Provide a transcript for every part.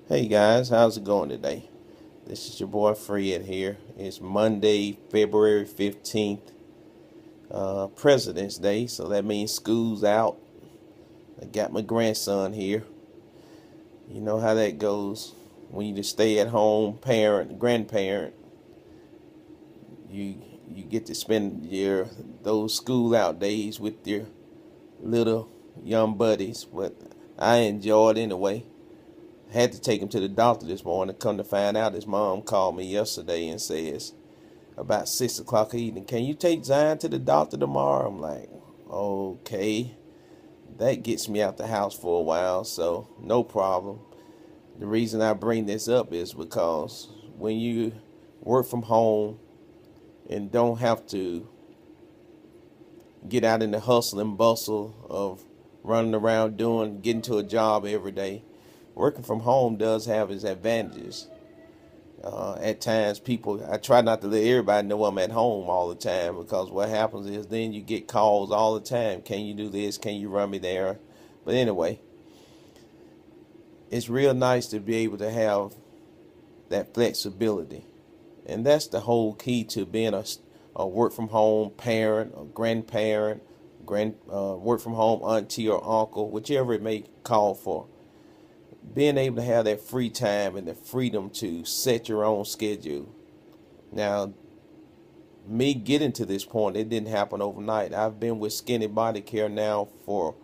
Hey guys, how's it going today? This is your boy Fred here. It's Monday, February 15th, President's Day, so that means school's out. I got my grandson here. You know how that goes. When you just stay at home parent, grandparent, you you get to spend your those school out days with your little young buddies, but I enjoy it anyway. Had to take him to the doctor this morning. Come to find out, his mom called me yesterday and says about 6 o'clock evening, "Can you take Zion to the doctor tomorrow?" I'm like, okay, that gets me out the house for a while, so no problem. The reason I bring this up is because when you work from home and don't have to get out in the hustle and bustle of running around getting to a job every day, working from home does have its advantages. At times, I try not to let everybody know I'm at home all the time, because what happens is then you get calls all the time. Can you do this? Can you run me there? But anyway, it's real nice to be able to have that flexibility. And that's the whole key to being a work from home parent or grandparent, work from home auntie or uncle, whichever it may call for. Being able to have that free time and the freedom to set your own schedule. Now, me getting to this point, it didn't happen overnight. I've been with Skinnybodycare now for,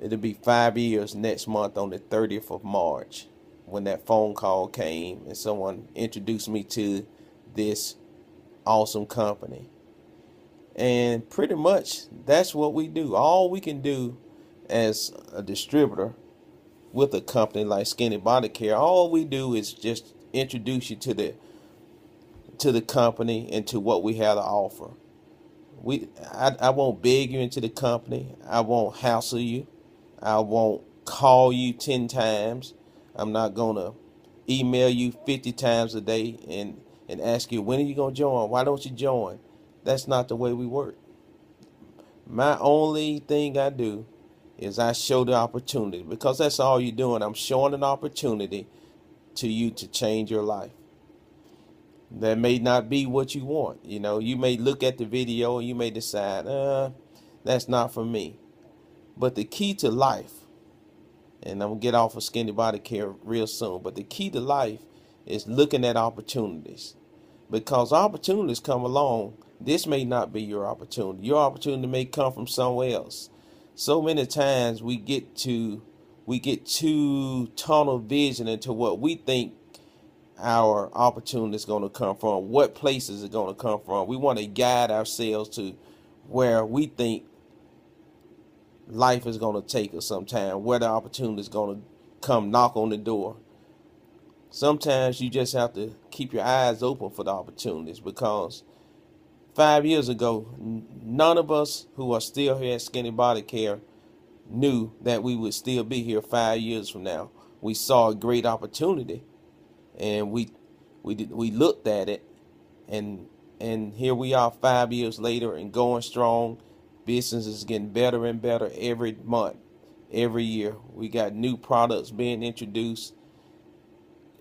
it'll be 5 years next month on the 30th of March, when that phone call came and someone introduced me to this awesome company. And pretty much that's what we do. All we can do as a distributor with a company like Skinnybodycare, all we do is just introduce you to the company and to what we have to offer. I won't beg you into the company. I won't hassle you. I won't call you 10 times. I'm not going to email you 50 times a day and ask you, when are you going to join? Why don't you join? That's not the way we work. My only thing I do is I show the opportunity, because that's all you're doing. I'm showing an opportunity to you to change your life. That may not be what you want. You may look at the video and you may decide, that's not for me. But the key to life, and I'm gonna get off of Skinnybodycare real soon, but the key to life is looking at opportunities. Because opportunities come along. This may not be your opportunity. Your opportunity may come from somewhere else. So many times we get too tunnel vision into what we think our opportunity is going to come from, what places it's going to come from. We want to guide ourselves to where we think life is going to take us sometime, where the opportunity is going to come knock on the door. Sometimes you just have to keep your eyes open for the opportunities, because 5 years ago, none of us who are still here at Skinnybodycare knew that we would still be here 5 years from now. We saw a great opportunity, and we looked at it, and here we are 5 years later and going strong. Business is getting better and better every month, every year. We got new products being introduced.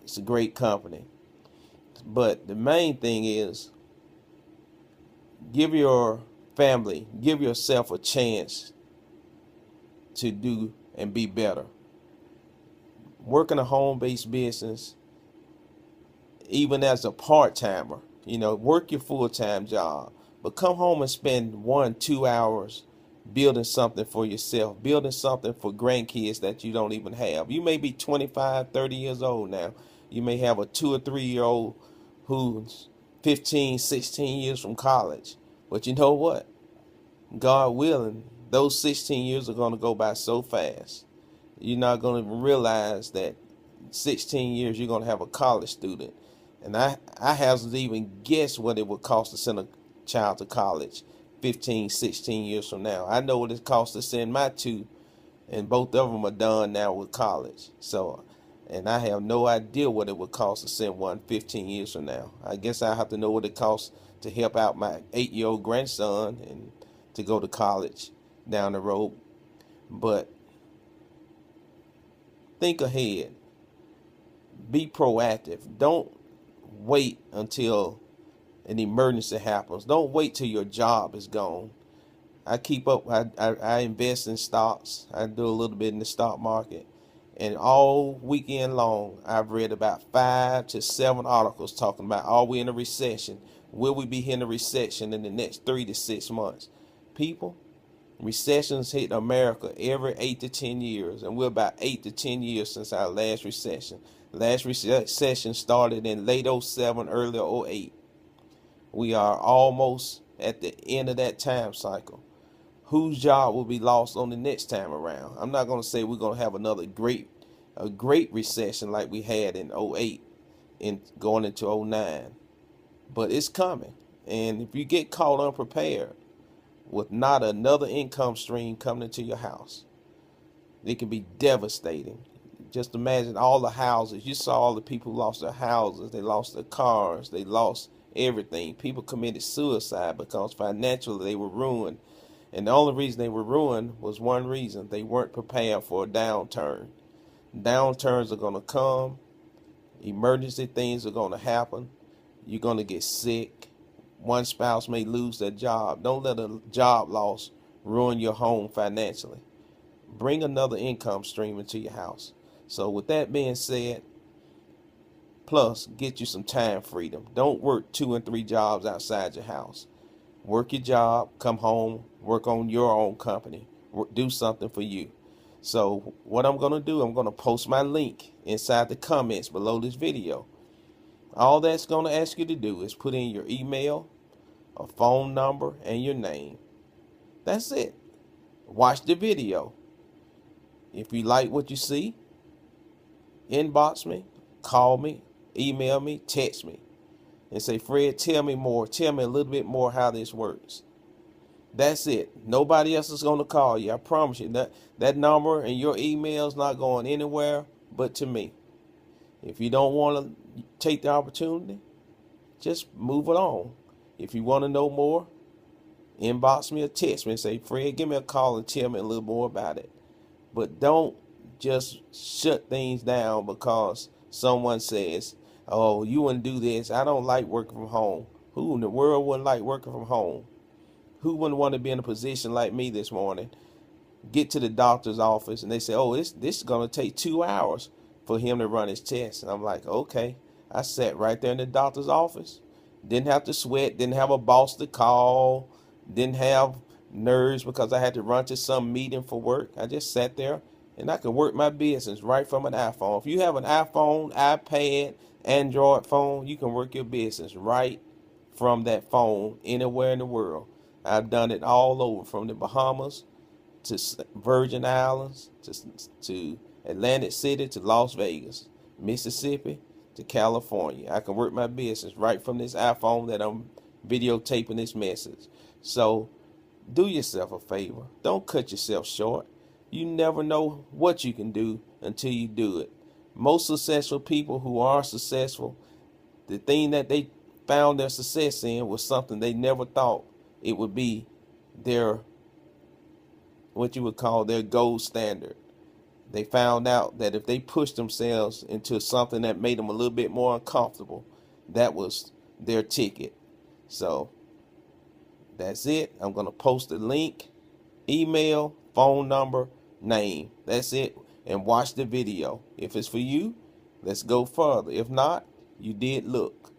It's a great company. But the main thing is, give your family, give yourself a chance to do and be better. Working a home-based business, even as a part-timer, work your full-time job, but come home and spend 1, 2 hours building something for yourself, building something for grandkids that you don't even have. You may be 25, 30 years old now. You may have a 2 or 3 year old who's 15, 16 years from college. But you know what? God willing, those 16 years are going to go by so fast. You're not going to realize that 16 years you're going to have a college student. And I haven't even guessed what it would cost to send a child to college 15, 16 years from now. I know what it costs to send my two, and both of them are done now with college. So, and I have no idea what it would cost to send one 15 years from now. I guess I have to know what it costs to help out my 8-year-old grandson and to go to college down the road. But think ahead. Be proactive. Don't wait until an emergency happens. Don't wait till your job is gone. I keep up. I invest in stocks. I do a little bit in the stock market. And all weekend long, I've read about 5 to 7 articles talking about, are we in a recession? Will we be in a recession in the next 3 to 6 months? People, recessions hit America every 8 to 10 years, and we're about 8 to 10 years since our last recession. Last recession started in late '07, early '08. We are almost at the end of that time cycle. Whose job will be lost on the next time around? I'm not going to say we're going to have a great recession like we had in '08 and going into '09, but it's coming. And if you get caught unprepared with not another income stream coming into your house, it can be devastating. Just imagine all the houses. You saw all the people who lost their houses. They lost their cars. They lost everything. People committed suicide because financially they were ruined. And the only reason they were ruined was one reason. They weren't prepared for a downturn. Downturns are going to come. Emergency things are going to happen. You're going to get sick. One spouse may lose their job. Don't let a job loss ruin your home financially. Bring another income stream into your house. So with that being said, plus get you some time freedom. Don't work 2 and 3 jobs outside your house. Work your job, come home, work on your own company, do something for you. So what I'm going to do, I'm going to post my link inside the comments below this video. All that's going to ask you to do is put in your email, a phone number, and your name. That's it. Watch the video. If you like what you see, inbox me, call me, email me, text me, and say, Fred, tell me more. Tell me a little bit more how this works. That's it. Nobody else is going to call you. I promise you that number and your email is not going anywhere but to me. If you don't want to take the opportunity, just move it on. If you want to know more, inbox me or text me and say, Fred, give me a call and tell me a little more about it. But don't just shut things down because someone says, oh, you wouldn't do this. I don't like working from home. Who in the world wouldn't like working from home? Who wouldn't want to be in a position like me this morning? Get to the doctor's office and they say, oh, this is going to take 2 hours for him to run his test. And I'm like, okay. I sat right there in the doctor's office. Didn't have to sweat. Didn't have a boss to call. Didn't have nerves because I had to run to some meeting for work. I just sat there and I could work my business right from an iPhone. If you have an iPhone, iPad, Android phone, you can work your business right from that phone anywhere in the world. I've done it all over, from the Bahamas to Virgin Islands to Atlantic City to Las Vegas, Mississippi to California. I can work my business right from this iPhone that I'm videotaping this message. So do yourself a favor. Don't cut yourself short. You never know what you can do until you do it. Most successful people who are successful, the thing that they found their success in was something they never thought it would be their, what you would call their gold standard. They found out that if they pushed themselves into something that made them a little bit more uncomfortable, that was their ticket. So that's it. I'm going to post a link, email, phone number, name. That's it. And watch the video. If it's for you, let's go further. If not, you did look.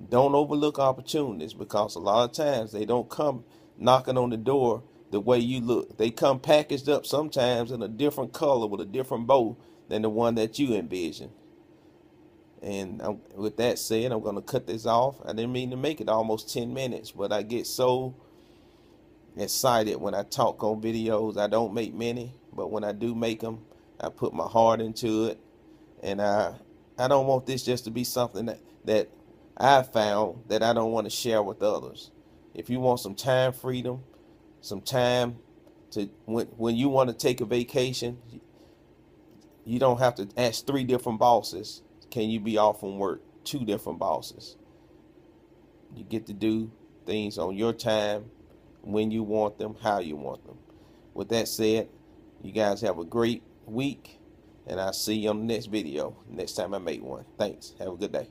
Don't overlook opportunities, because a lot of times they don't come knocking on the door the way you look. They come packaged up sometimes in a different color with a different bow than the one that you envision. And with that said, I'm going to cut this off. I didn't mean to make it almost 10 minutes, but I get so excited when I talk on videos. I don't make many, but when I do make them, I put my heart into it. And I don't want this just to be something that I found that I don't want to share with others. If you want some time freedom, some time to when you want to take a vacation, you don't have to ask 3 different bosses, can you be off from work? 2 different bosses. You get to do things on your time, when you want them, how you want them. With that said, you guys have a great week. And I'll see you on the next video next time I make one. Thanks. Have a good day.